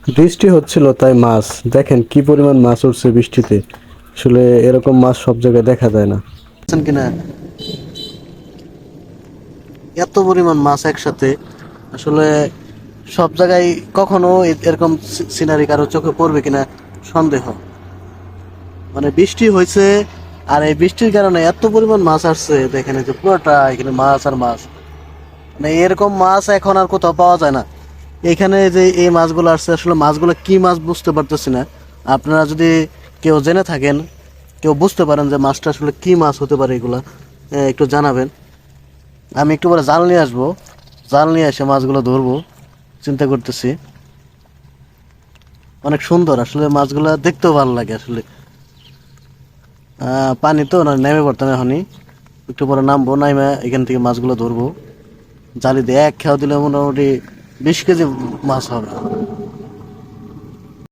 বৃষ্টি হচ্ছিল তাই মাছ দেখেন কি পরিমাণ মাছ উঠছে বৃষ্টিতে। আসলে এরকম মাছ সব জায়গায় দেখা যায় না। বুঝছেন কিনা, এত পরিমাণ মাছ একসাথে আসলে সব জায়গায় কখনো এরকম সিনারি কারো চোখে পড়বে কিনা সন্দেহ। মানে বৃষ্টি হয়েছে, আর এই বৃষ্টির কারণে এত পরিমাণ মাছ আসছে, দেখেন এই যে পুরোটা এখানে মাছ আর মাছ। মানে এরকম মাছ এখন আর কোথাও পাওয়া যায় না। এখানে যে এই মাছগুলো আসছে, আসলে মাছগুলো কি মাছ বুঝতে পারতেছি না। আপনারা যদি কেউ জেনে থাকেন, কেউ বুঝতে পারেন যে মাছটা আসলে কি মাছ হতে পারে এগুলা, একটু জানাবেন। আমি একটু পরে জাল নিয়ে আসবো, জাল নিয়ে এসে মাছগুলো ধরবো চিন্তা করতেছি। অনেক সুন্দর আসলে মাছগুলো, দেখতেও ভালো লাগে আসলে। পানি তো না, নেমে পড়তাম এখনই, একটু পরে নামবো, নামে এখান থেকে মাছগুলো ধরবো। জালি দিয়ে এক খেয়া দিলে মোটামুটি 20 কেজি মাছ হবে।